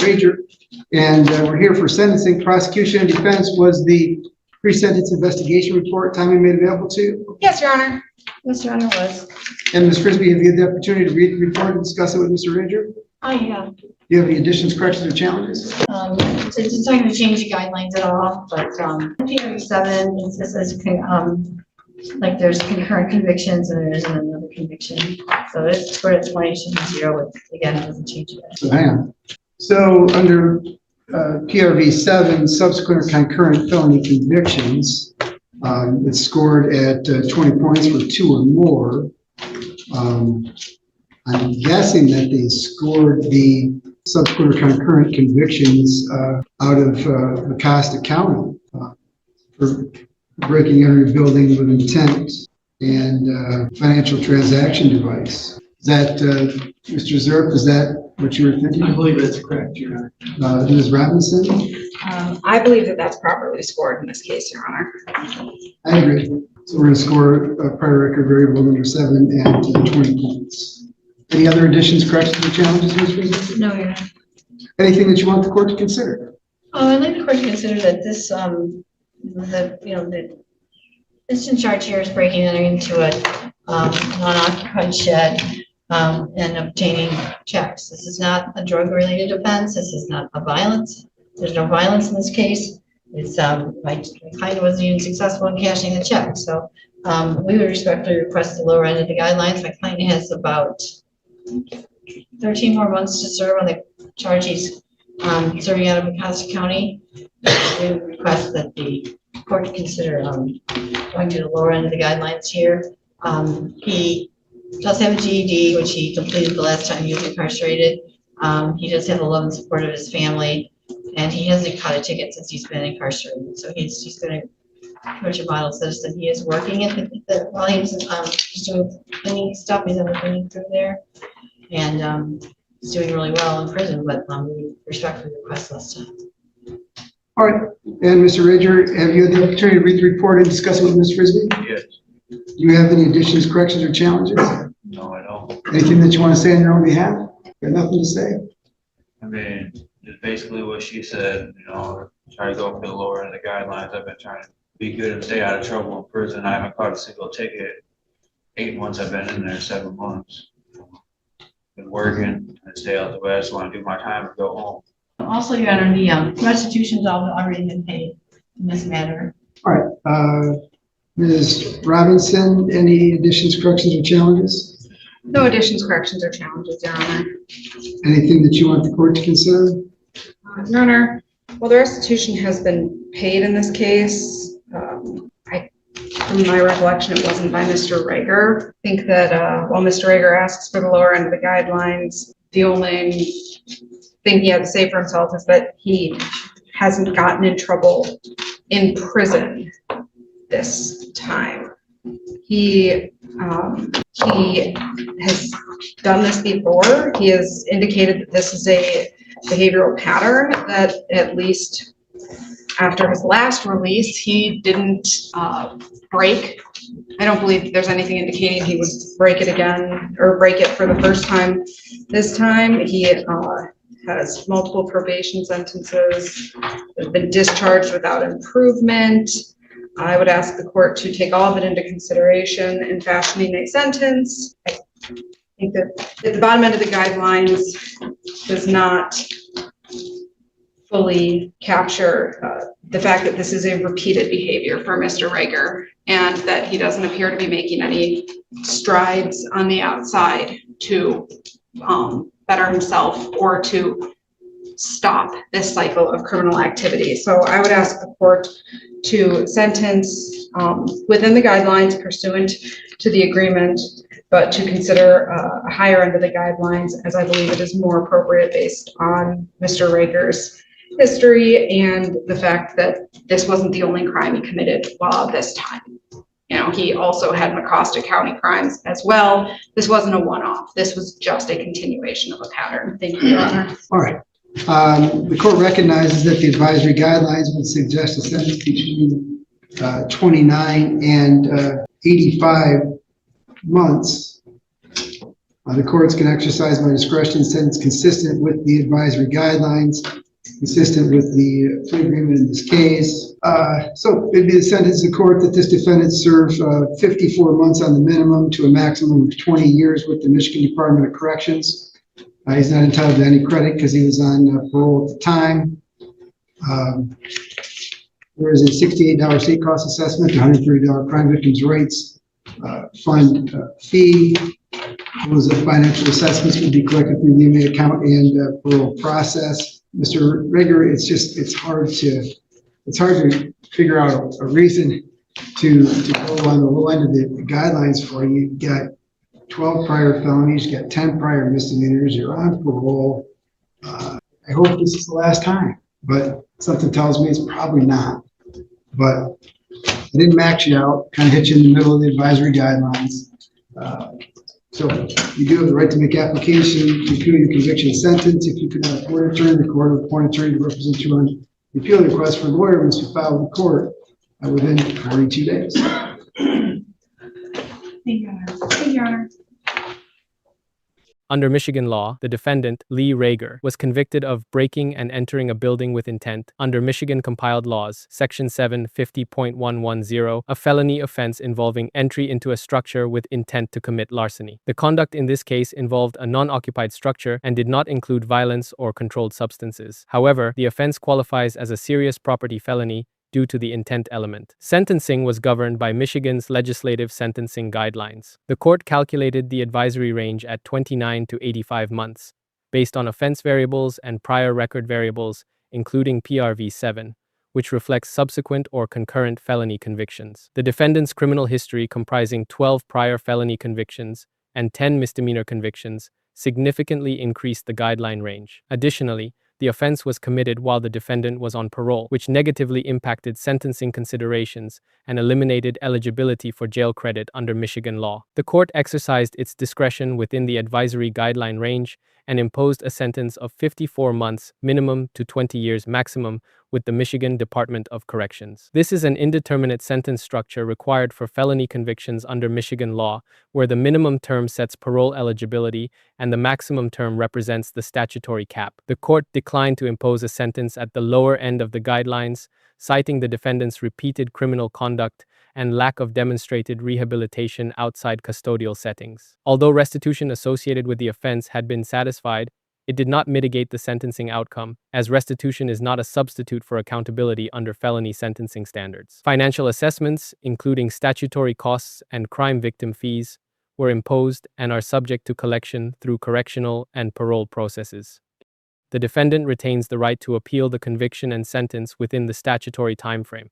Rager, and we're here for sentencing. Prosecution and defense was the pre-sentence investigation report timely made available to you? Yes, Your Honor. Yes, Your Honor, was. And Ms. Frisbee, have you had the opportunity to read the report and discuss it with Mr. Rager? I have. Do you have any additions, corrections, or challenges? It's not going to change the guidelines at all, but PRV7, it says like there's concurrent convictions and there isn't another conviction. So it's for explanation 0. Again, it doesn't change it. So hang on. So under PRV 7, subsequent or concurrent felony convictions, it's scored at 20 points for 2 or more. I'm guessing that they scored the subsequent or concurrent convictions out of Acosta County for breaking every building with intent and financial transaction device. Is that, Mr. Zerp, is that what you were thinking? I believe that's correct, Your Honor. Ms. Robinson? I believe that that's properly scored in this case, Your Honor. I agree. So we're going to score prior record variable number 7 at 20 points. Any other additions, corrections, or challenges, Ms. Frisbee? No, Your Honor. Anything that you want the court to consider? I'd like the court to consider that this, this in charge here is breaking into a non-occupied shed and obtaining checks. This is not a drug-related offense. This is not a violence. There's no violence in this case. It's my client wasn't even successful in cashing the check. So we would respectfully request the lower end of the guidelines. My client has about 13 more months to serve on the charge he's serving out of Acosta County. We would request that the court consider going to the lower end of the guidelines here. He does have a GED, which he completed the last time he was incarcerated. He does have the love and support of his family, and he hasn't caught a ticket since he's been incarcerated. So he's going to approach a model citizen. He is working at while he's doing cleaning stuff. He's on the cleaning crew there, and he's doing really well in prison. But we respectfully request less time. All right. And Mr. Rager, have you had the opportunity to read the report and discuss it with Ms. Frisbee? Yes. Do you have any additions, corrections, or challenges? No, I don't. Anything that you want to say on your own behalf? Got nothing to say? I mean, it's basically what she said, try to go for the lower end of the guidelines. I've been trying to be good and stay out of trouble in prison. I haven't caught a single ticket. 8 months I've been in there, 7 months. Been working and stay out the way. I just want to do my time and go home. Also, Your Honor, the restitution's already been paid in this matter. All right. Ms. Robinson, any additions, corrections, or challenges? No additions, corrections, or challenges, Your Honor. Anything that you want the court to consider? Your Honor, well, the restitution has been paid in this case. From my recollection, it wasn't by Mr. Rager. I think that while Mr. Rager asks for the lower end of the guidelines, the only thing he had to say for himself is that he hasn't gotten in trouble in prison this time. He has done this before. He has indicated that this is a behavioral pattern that at least after his last release, he didn't break. I don't believe there's anything indicating he would break it again or break it for the first time. This time he has multiple probation sentences, has been discharged without improvement. I would ask the court to take all of it into consideration in fashioning a sentence. I think that at the bottom end of the guidelines does not fully capture the fact that this is a repeated behavior for Mr. Rager and that he doesn't appear to be making any strides on the outside to better himself or to stop this cycle of criminal activity. So I would ask the court to sentence within the guidelines pursuant to the agreement, but to consider a higher end of the guidelines, as I believe it is more appropriate based on Mr. Rager's history and the fact that this wasn't the only crime he committed this time. He also had Acosta County crimes as well. This wasn't a one-off. This was just a continuation of a pattern. Thank you, Your Honor. All right. The court recognizes that the advisory guidelines would suggest a sentence between 29 and 85 months. The courts can exercise my discretion sentence consistent with the advisory guidelines, consistent with the plea agreement in this case. So it'd be the sentence of court that this defendant serve 54 months on the minimum to a maximum of 20 years with the Michigan Department of Corrections. He's not entitled to any credit because he was on parole at the time. There is a $68 state cost assessment, $130 crime victims' rights fund fee. Those financial assessments will be collected through the inmate account and parole process. Mr. Rager, it's hard to figure out a reason to go on the low end of the guidelines for you. You got 12 prior felonies, you got 10 prior misdemeanors, you're on parole. I hope this is the last time, but something tells me it's probably not. But I didn't max you out, kind of hit you in the middle of the advisory guidelines. So you do have the right to make application to appeal your conviction sentence. If you could not afford an attorney, the court will appoint an attorney to represent you on the appeal request for a lawyer once you file with the court within 42 days. Thank you, Your Honor. Thank you, Your Honor. Under Michigan law, the defendant, Lee Rager, was convicted of breaking and entering a building with intent under Michigan compiled laws, Section 750.110, a felony offense involving entry into a structure with intent to commit larceny. The conduct in this case involved a non-occupied structure and did not include violence or controlled substances. However, the offense qualifies as a serious property felony due to the intent element. Sentencing was governed by Michigan's legislative sentencing guidelines. The court calculated the advisory range at 29 to 85 months, based on offense variables and prior record variables, including PRV7, which reflects subsequent or concurrent felony convictions. The defendant's criminal history, comprising 12 prior felony convictions and 10 misdemeanor convictions, significantly increased the guideline range. Additionally, the offense was committed while the defendant was on parole, which negatively impacted sentencing considerations and eliminated eligibility for jail credit under Michigan law. The court exercised its discretion within the advisory guideline range and imposed a sentence of 54 months minimum to 20 years maximum with the Michigan Department of Corrections. This is an indeterminate sentence structure required for felony convictions under Michigan law, where the minimum term sets parole eligibility and the maximum term represents the statutory cap. The court declined to impose a sentence at the lower end of the guidelines, citing the defendant's repeated criminal conduct and lack of demonstrated rehabilitation outside custodial settings. Although restitution associated with the offense had been satisfied, it did not mitigate the sentencing outcome, as restitution is not a substitute for accountability under felony sentencing standards. Financial assessments, including statutory costs and crime victim fees, were imposed and are subject to collection through correctional and parole processes. The defendant retains the right to appeal the conviction and sentence within the statutory timeframe.